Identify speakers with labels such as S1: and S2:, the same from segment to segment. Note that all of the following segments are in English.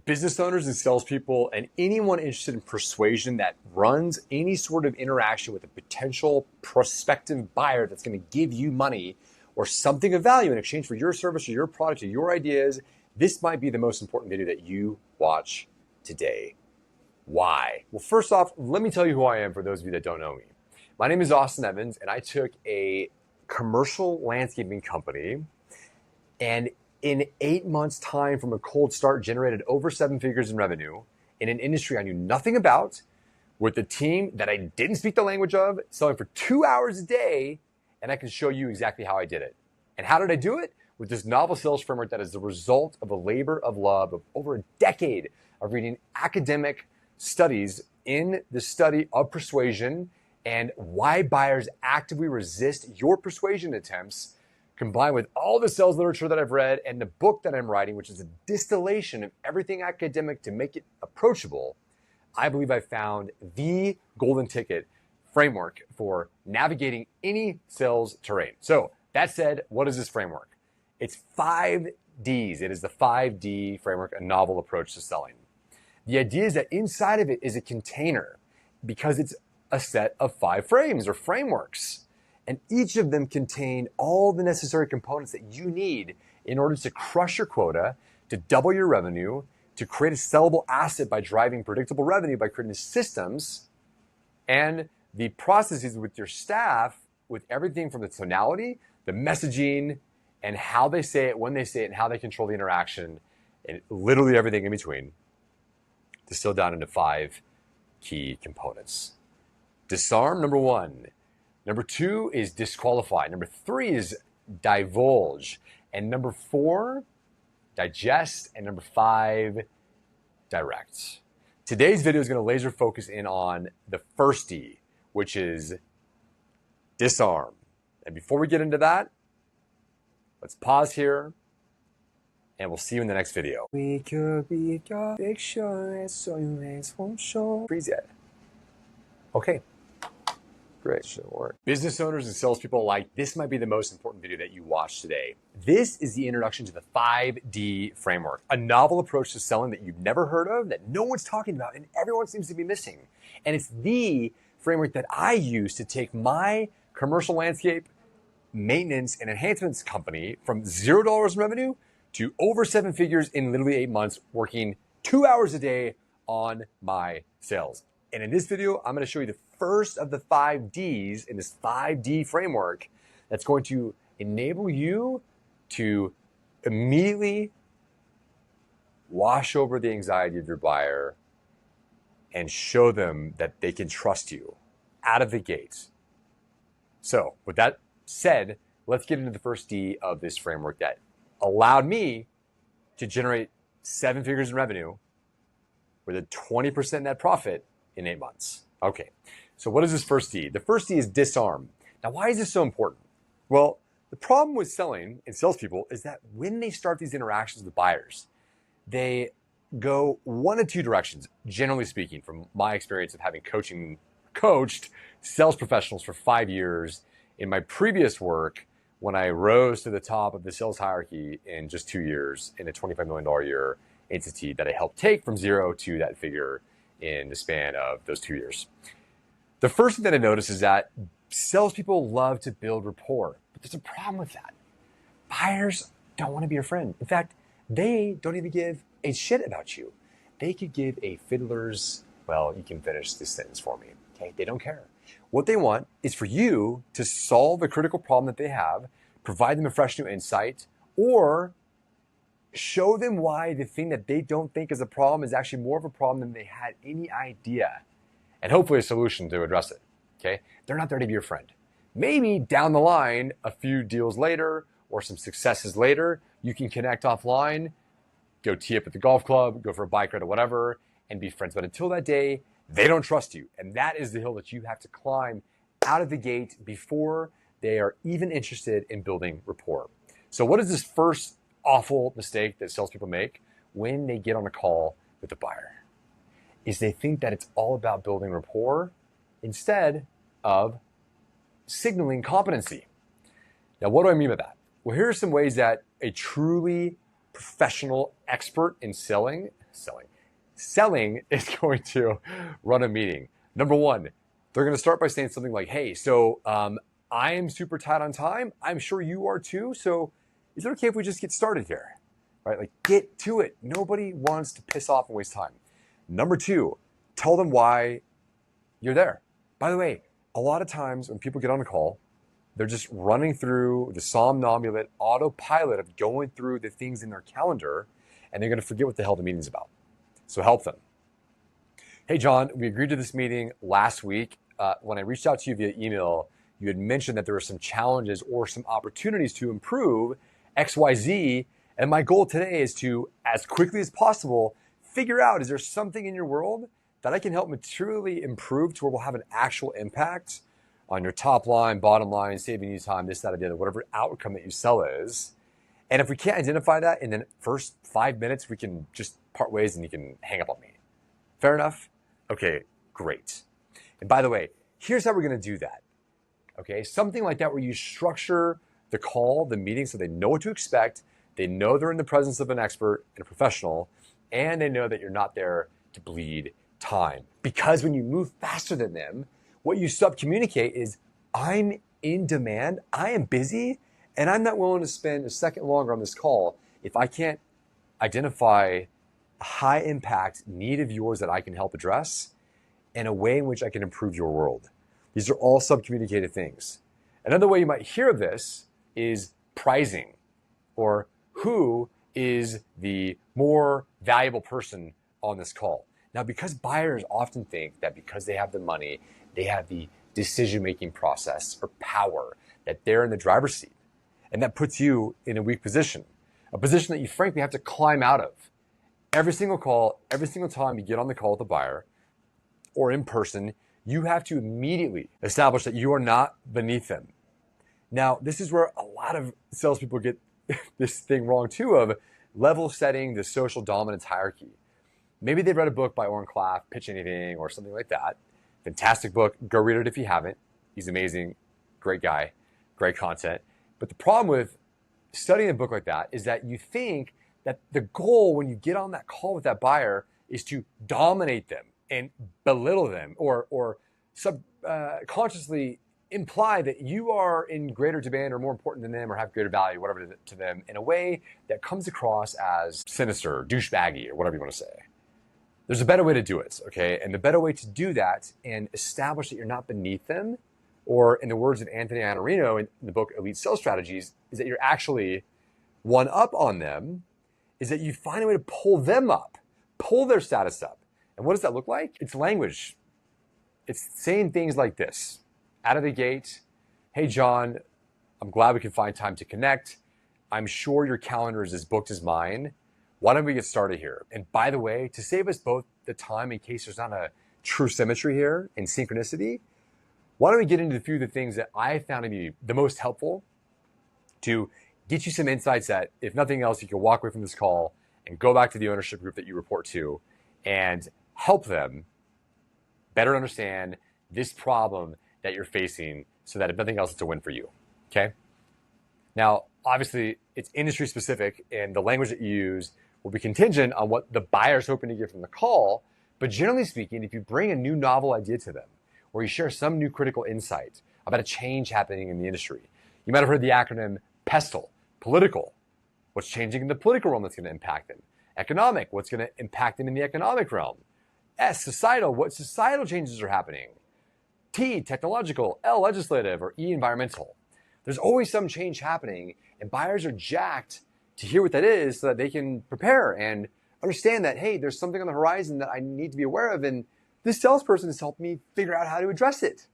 S1: Business owners and salespeople and anyone interested in persuasion that runs any sort of interaction with a potential prospective buyer that's going to give you money or something of value in exchange for your service or your product or your ideas, this might be the most important video that you watch today. Why? Well, first off, let me tell you who I am for those of you that don't know me. My name is Austin Evans, and I took a commercial landscaping company and in 8 months' time from a cold start, generated over 7 figures in revenue in an industry I knew nothing about, with a team that I didn't speak the language of, selling for 2 hours a day, and I can show you exactly how I did it. And how did I do it? With this novel sales framework that is the result of a labor of love of over a decade of reading academic studies in the study of persuasion and why buyers actively resist your persuasion attempts, combined with all the sales literature that I've read and the book that I'm writing, which is a distillation of everything academic to make it approachable. I believe I found the golden ticket framework for navigating any sales terrain. So that said, what is this framework? It's 5 Ds. It is the 5D framework, a novel approach to selling. The idea is that inside of it is a container because it's a set of 5 frames or frameworks. And each of them contain all the necessary components that you need in order to crush your quota, to double your revenue, to create a sellable asset by driving predictable revenue, by creating systems, and the processes with your staff, with everything from the tonality, the messaging, and how they say it, when they say it, and how they control the interaction, and literally everything in between, distilled down into 5 key components. Disarm, number 1. Number 2 is disqualify. Number 3 is divulge. And number 4, digest. And number 5, direct. Today's video is going to laser focus in on the first D, which is disarm. And before we get into that, let's pause here and we'll see you in the next video. We could be your picture, so your legs won't show. Freeze yet. Okay. Great, should work. Business owners and salespeople alike, this might be the most important video that you watch today. This is the introduction to the 5D framework, a novel approach to selling that you've never heard of, that no one's talking about, and everyone seems to be missing. And it's the framework that I use to take my commercial landscape maintenance and enhancements company from $0 in revenue to over 7 figures in literally 8 months, working 2 hours a day on my sales. And in this video, I'm going to show you the first of the 5 Ds in this 5D framework that's going to enable you to immediately wash over the anxiety of your buyer and show them that they can trust you out of the gate. So with that said, let's get into the first D of this framework that allowed me to generate 7 figures in revenue with a 20% net profit in 8 months. Okay, so what is this first D? The first D is disarm. Now, why is this so important? Well, the problem with selling and salespeople is that when they start these interactions with buyers, they go one of 2 directions, generally speaking, from my experience of having coached sales professionals for 5 years in my previous work when I rose to the top of the sales hierarchy in just 2 years in a $25 million a year entity that I helped take from 0 to that figure in the span of those 2 years. The first thing that I noticed is that salespeople love to build rapport, but there's a problem with that. Buyers don't want to be your friend. In fact, they don't even give a shit about you. They could give a fiddler's, well, you can finish this sentence for me, okay? They don't care. What they want is for you to solve a critical problem that they have, provide them a fresh new insight, or show them why the thing that they don't think is a problem is actually more of a problem than they had any idea, and hopefully a solution to address it, okay? They're not there to be your friend. Maybe down the line, a few deals later or some successes later, you can connect offline, go tee up at the golf club, go for a bike ride or whatever, and be friends. But until that day, they don't trust you. And that is the hill that you have to climb out of the gate before they are even interested in building rapport. So what is this first awful mistake that salespeople make when they get on a call with a buyer? Is they think that it's all about building rapport instead of signaling competency. Now, what do I mean by that? Well, here are some ways that a truly professional expert in selling is going to run a meeting. Number one, they're going to start by saying something like, hey, so I am super tight on time. I'm sure you are too. So is it okay if we just get started here? Right? Like, get to it. Nobody wants to piss off and waste time. Number two, tell them why you're there. By the way, a lot of times when people get on a call, they're just running through the somnambulate autopilot of going through the things in their calendar, and they're going to forget what the hell the meeting's about. So help them. Hey, John, we agreed to this meeting last week. When I reached out to you via email, you had mentioned that there were some challenges or some opportunities to improve XYZ. And my goal today is to, as quickly as possible, figure out, is there something in your world that I can help materially improve to where we'll have an actual impact on your top line, bottom line, saving you time, this, that, or the other, whatever outcome that you sell is. And if we can't identify that in the first 5 minutes, we can just part ways and you can hang up on me. Fair enough? Okay, great. And by the way, here's how we're going to do that. Okay, something like that where you structure the call, the meeting, so they know what to expect. They know they're in the presence of an expert and a professional, and they know that you're not there to bleed time. Because when you move faster than them, what you sub-communicate is, I'm in demand, I am busy, and I'm not willing to spend a second longer on this call if I can't identify a high impact need of yours that I can help address and a way in which I can improve your world. These are all sub-communicated things. Another way you might hear this is pricing, or who is the more valuable person on this call. Now, because buyers often think that because they have the money, they have the decision-making process or power, that they're in the driver's seat. And that puts you in a weak position, a position that you frankly have to climb out of. Every single call, every single time you get on the call with a buyer or in person, you have to immediately establish that you are not beneath them. Now, this is where a lot of salespeople get this thing wrong too, of level setting the social dominance hierarchy. Maybe they've read a book by Oren Klaff, Pitch Anything, or something like that. Fantastic book. Go read it if you haven't. He's amazing. Great guy. Great content. But the problem with studying a book like that is that you think that the goal when you get on that call with that buyer is to dominate them and belittle them, or consciously imply that you are in greater demand or more important than them or have greater value, whatever to them, in a way that comes across as sinister, douchebaggy, or whatever you want to say. There's a better way to do it, okay? And the better way to do that and establish that you're not beneath them, or in the words of Anthony Iannarino in the book Elite Sales Strategies, is that you're actually one up on them, is that you find a way to pull them up, pull their status up. And what does that look like? It's language. It's saying things like this. Out of the gate, hey, John, I'm glad we can find time to connect. I'm sure your calendar is as booked as mine. Why don't we get started here? And by the way, to save us both the time in case there's not a true symmetry here and synchronicity, why don't we get into a few of the things that I found to be the most helpful to get you some insights that, if nothing else, you can walk away from this call and go back to the ownership group that you report to and help them better understand this problem that you're facing, so that if nothing else, it's a win for you, okay? Now, obviously, it's industry specific, and the language that you use will be contingent on what the buyer's hoping to get from the call, but generally speaking, if you bring a new novel idea to them, or you share some new critical insight about a change happening in the industry, you might have heard the acronym PESTLE, political, what's changing in the political realm that's going to impact them, economic, what's going to impact them in the economic realm, S, societal, what societal changes are happening, T, technological, L, legislative, or E, environmental. There's always some change happening, and buyers are jacked to hear what that is so that they can prepare and understand that, hey, there's something on the horizon that I need to be aware of, and this salesperson has helped me figure out how to address it.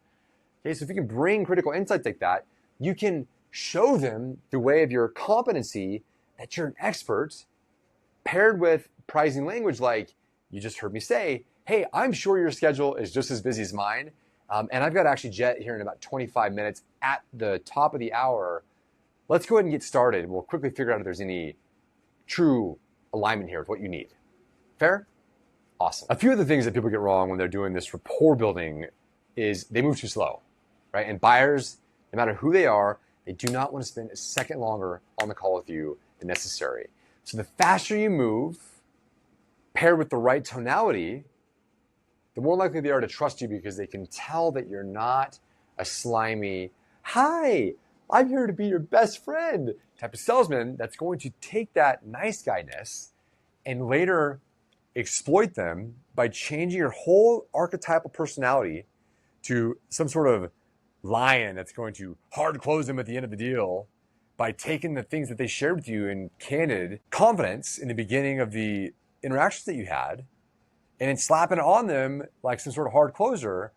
S1: Okay, so if you can bring critical insights like that, you can show them the way of your competency that you're an expert, paired with pricing language like you just heard me say, hey, I'm sure your schedule is just as busy as mine. And I've got actually jet here in about 25 minutes at the top of the hour. Let's go ahead and get started. We'll quickly figure out if there's any true alignment here with what you need. Fair? Awesome. A few of the things that people get wrong when they're doing this rapport building is they move too slow, right? And buyers, no matter who they are, they do not want to spend a second longer on the call with you than necessary. So the faster you move, paired with the right tonality, the more likely they are to trust you because they can tell that you're not a slimy, hi, I'm here to be your best friend type of salesman that's going to take that nice guyness and later exploit them by changing your whole archetypal personality to some sort of lion that's going to hard close them at the end of the deal by taking the things that they shared with you in candid confidence in the beginning of the interactions that you had and then slapping it on them like some sort of hard closer.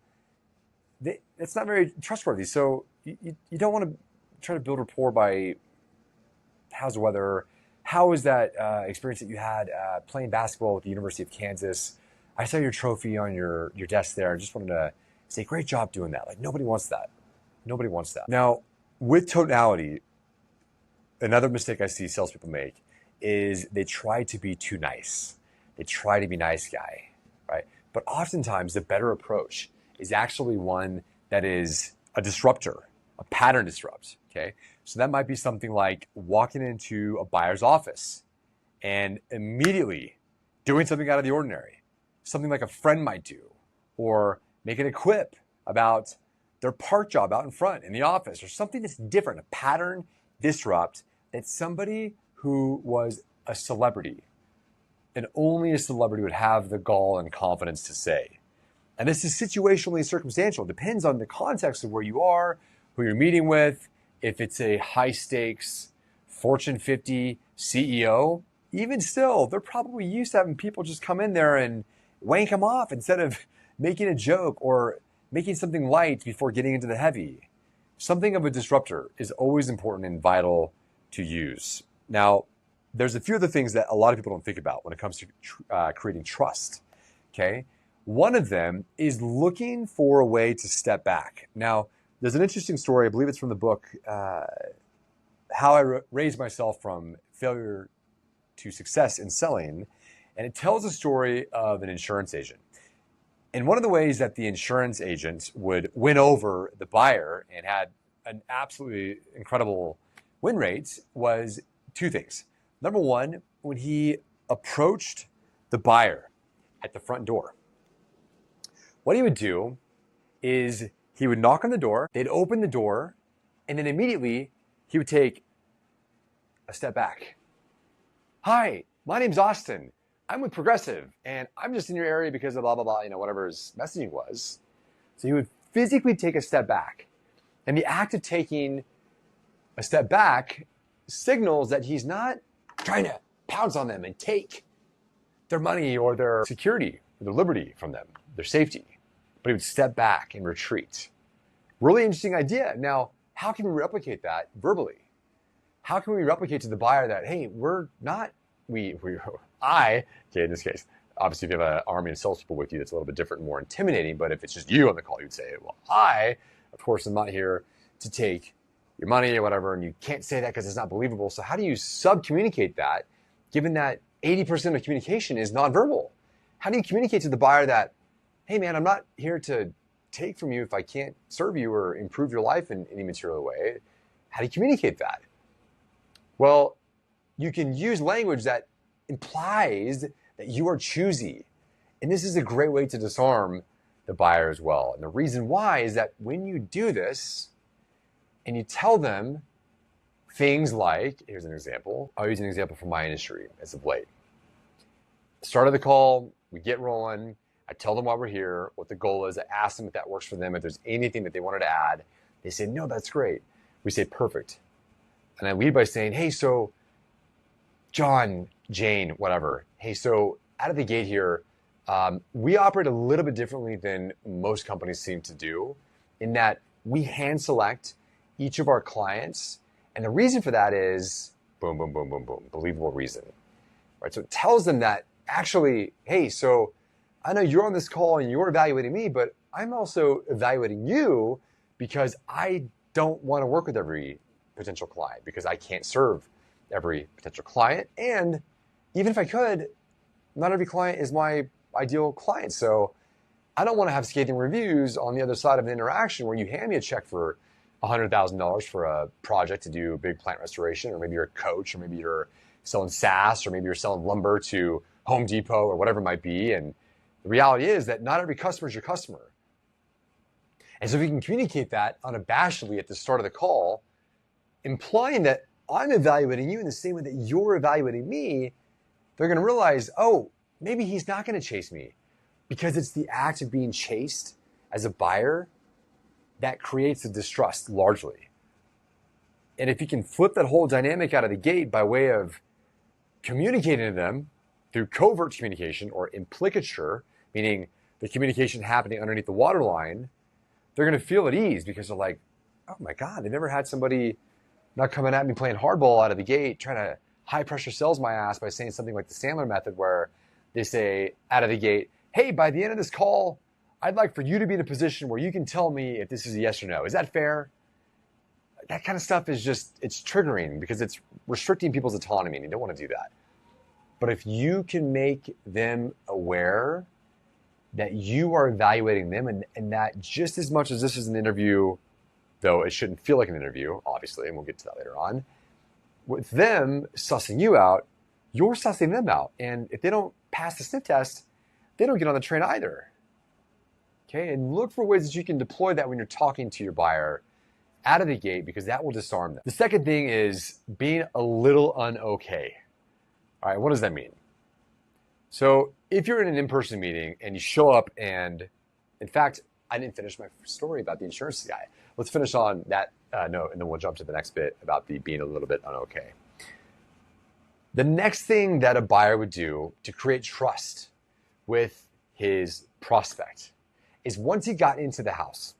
S1: It's not very trustworthy. So you don't want to try to build rapport by how's the weather, how is that experience that you had playing basketball with the University of Kansas. I saw your trophy on your desk there. I just wanted to say, great job doing that. Like, nobody wants that. Nobody wants that. Now, with tonality, another mistake I see salespeople make is they try to be too nice. They try to be nice guy, right? But oftentimes the better approach is actually one that is a disruptor, a pattern disrupt, okay? So that might be something like walking into a buyer's office and immediately doing something out of the ordinary, something like a friend might do, or making a quip about their part job out in front in the office, or something that's different, a pattern disrupt that somebody who was a celebrity and only a celebrity would have the gall and confidence to say. And this is situationally circumstantial. It depends on the context of where you are, who you're meeting with. If it's a high stakes Fortune 50 CEO, even still, they're probably used to having people just come in there and wank them off instead of making a joke or making something light before getting into the heavy. Something of a disruptor is always important and vital to use. Now, there's a few other things that a lot of people don't think about when it comes to creating trust, okay? One of them is looking for a way to step back. Now, there's an interesting story, I believe it's from the book, How I Raised Myself from Failure to Success in Selling, and it tells a story of an insurance agent. And one of the ways that the insurance agent would win over the buyer and had an absolutely incredible win rate was two things. Number one, when he approached the buyer at the front door, what he would do is he would knock on the door, they'd open the door, and then immediately he would take a step back. Hi, my name's Austin. I'm with Progressive, and I'm just in your area because of blah, blah, blah, whatever his messaging was. So he would physically take a step back. And the act of taking a step back signals that he's not trying to pounce on them and take their money or their security or their liberty from them, their safety. But he would step back and retreat. Really interesting idea. Now, how can we replicate that verbally? How can we replicate to the buyer that, hey, in this case, obviously if you have an army of salespeople with you, that's a little bit different and more intimidating, but if it's just you on the call, you'd say, well, I, of course, am not here to take your money or whatever, and you can't say that because it's not believable. So how do you sub-communicate that, given that 80% of communication is nonverbal? How do you communicate to the buyer that, hey man, I'm not here to take from you if I can't serve you or improve your life in any material way? How do you communicate that? Well, you can use language that implies that you are choosy. And this is a great way to disarm the buyer as well. And the reason why is that when you do this and you tell them things like, here's an example. I'll use an example from my industry as of late. Start of the call, we get rolling. I tell them why we're here, what the goal is. I ask them if that works for them, if there's anything that they wanted to add. They say, no, that's great. We say, perfect. And I lead by saying, hey, so John, Jane, whatever. Hey, so out of the gate here, we operate a little bit differently than most companies seem to do in that we hand select each of our clients. And the reason for that is boom, boom, boom, boom, boom, believable reason, right? So it tells them that actually, hey, so I know you're on this call and you're evaluating me, but I'm also evaluating you because I don't want to work with every potential client because I can't serve every potential client. And even if I could, not every client is my ideal client. So I don't want to have scathing reviews on the other side of an interaction where you hand me a check for $100,000 for a project to do a big plant restoration, or maybe you're a coach, or maybe you're selling SaaS, or maybe you're selling lumber to Home Depot or whatever it might be. And the reality is that not every customer is your customer. And so if you can communicate that unabashedly at the start of the call, implying that I'm evaluating you in the same way that you're evaluating me, they're going to realize, oh, maybe he's not going to chase me, because it's the act of being chased as a buyer that creates the distrust largely. And if you can flip that whole dynamic out of the gate by way of communicating to them through covert communication or implicature, meaning the communication happening underneath the waterline, they're going to feel at ease, because they're like, oh my God, they've never had somebody not coming at me playing hardball out of the gate, trying to high pressure sells my ass by saying something like the Sandler method, where they say out of the gate, hey, by the end of this call, I'd like for you to be in a position where you can tell me if this is a yes or no. Is that fair? That kind of stuff is just, it's triggering, because it's restricting people's autonomy, and you don't want to do that. But if you can make them aware that you are evaluating them, and that just as much as this is an interview, though it shouldn't feel like an interview, obviously, and we'll get to that later on, with them sussing you out, you're sussing them out. And if they don't pass the sniff test, they don't get on the train either. Okay, and look for ways that you can deploy that when you're talking to your buyer out of the gate, because that will disarm them. The second thing is being a little un-okay. All right, what does that mean? So if you're in an in-person meeting and you show up, and in fact, I didn't finish my story about the insurance guy. Let's finish on that note, and then we'll jump to the next bit about the being a little bit un-okay. The next thing that a buyer would do to create trust with his prospect is, once he got into the house,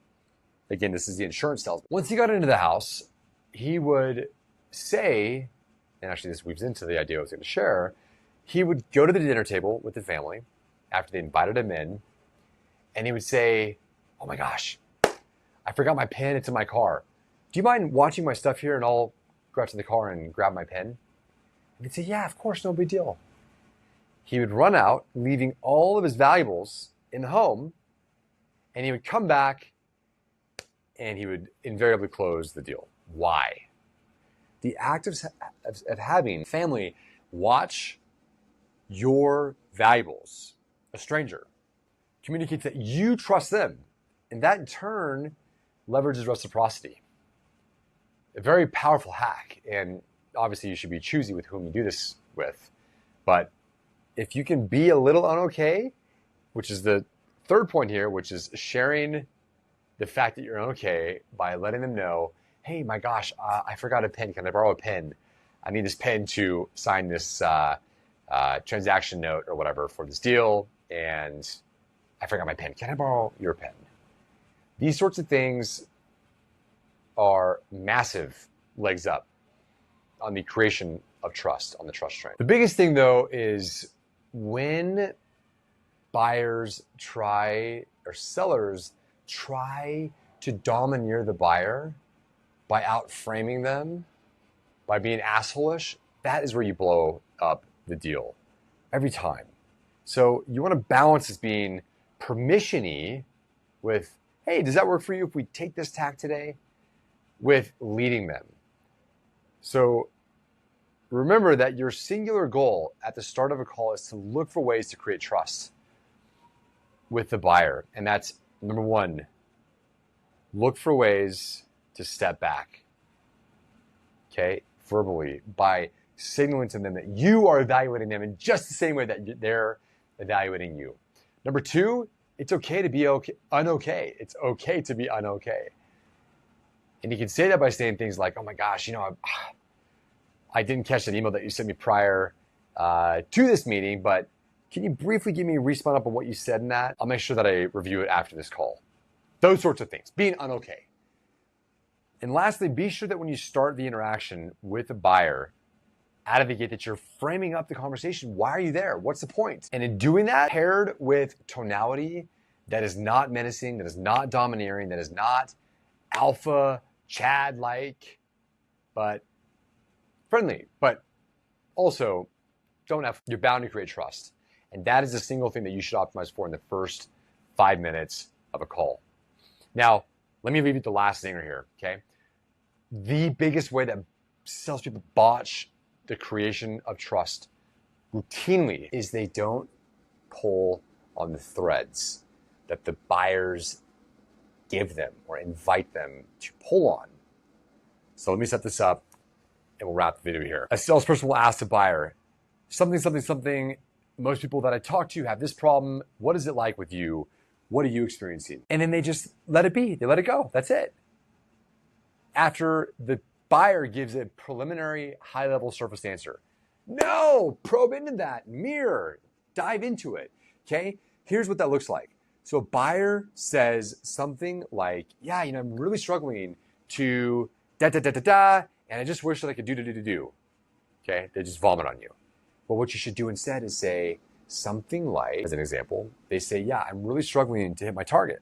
S1: again, this is the insurance salesman. Once he got into the house, he would say, and actually this weaves into the idea I was going to share, he would go to the dinner table with the family after they invited him in, and he would say, oh my gosh, I forgot my pen, it's in my car. Do you mind watching my stuff here, and I'll go out to the car and grab my pen? And he'd say, yeah, of course, no big deal. He would run out, leaving all of his valuables in the home, and he would come back, and he would invariably close the deal. Why? The act of having family watch your valuables, a stranger, communicates that you trust them, and that in turn leverages reciprocity. A very powerful hack, and obviously you should be choosy with whom you do this with. But if you can be a little un-okay, which is the third point here, which is sharing the fact that you're okay by letting them know, hey, my gosh, I forgot a pen. Can I borrow a pen? I need this pen to sign this transaction note or whatever for this deal, and I forgot my pen. Can I borrow your pen? These sorts of things are massive legs up on the creation of trust, on the trust train. The biggest thing, though, is when buyers try, or sellers try to domineer the buyer by out-framing them, by being asshole-ish, that is where you blow up the deal every time. So you want to balance as being permission-y with, hey, does that work for you if we take this tack today? With leading them. So remember that your singular goal at the start of a call is to look for ways to create trust with the buyer. And that's number one, look for ways to step back, okay, verbally, by signaling to them that you are evaluating them in just the same way that they're evaluating you. Number two, it's okay to be un-okay. It's okay to be un-okay. And you can say that by saying things like, oh my gosh, I didn't catch that email that you sent me prior to this meeting, but can you briefly give me a respond up on what you said in that? I'll make sure that I review it after this call. Those sorts of things, being un-okay. And lastly, be sure that when you start the interaction with a buyer out of the gate, that you're framing up the conversation. Why are you there? What's the point? And in doing that, paired with tonality that is not menacing, that is not domineering, that is not alpha, Chad-like, but friendly, but also you're bound to create trust. And that is the single thing that you should optimize for in the first 5 minutes of a call. Now, let me leave you with the last zinger here, okay? The biggest way that salespeople botch the creation of trust routinely is they don't pull on the threads that the buyers give them or invite them to pull on. So let me set this up and we'll wrap the video here. A salesperson will ask the buyer, something. Most people that I talk to have this problem. What is it like with you? What are you experiencing? And then they just let it be. They let it go. That's it. After the buyer gives a preliminary high-level surface answer, no, probe into that, mirror, dive into it. Okay, here's what that looks like. So a buyer says something like, yeah, I'm really struggling to and I just wish that I could do. Okay, they just vomit on you. But what you should do instead is say something like, as an example, they say, yeah, I'm really struggling to hit my target.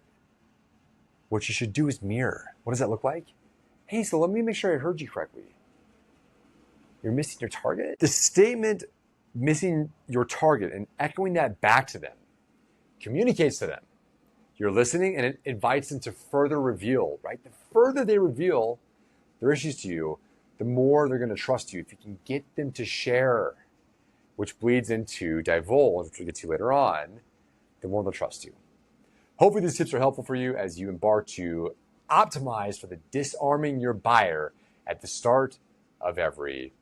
S1: What you should do is mirror. What does that look like? Hey, so let me make sure I heard you correctly. You're missing your target? The statement missing your target and echoing that back to them communicates to them. You're listening and it invites them to further reveal, right? The further they reveal their issues to you, the more they're going to trust you. If you can get them to share, which bleeds into divulge, which we'll get to later on, the more they'll trust you. Hopefully these tips are helpful for you as you embark to optimize for the disarming your buyer at the start of every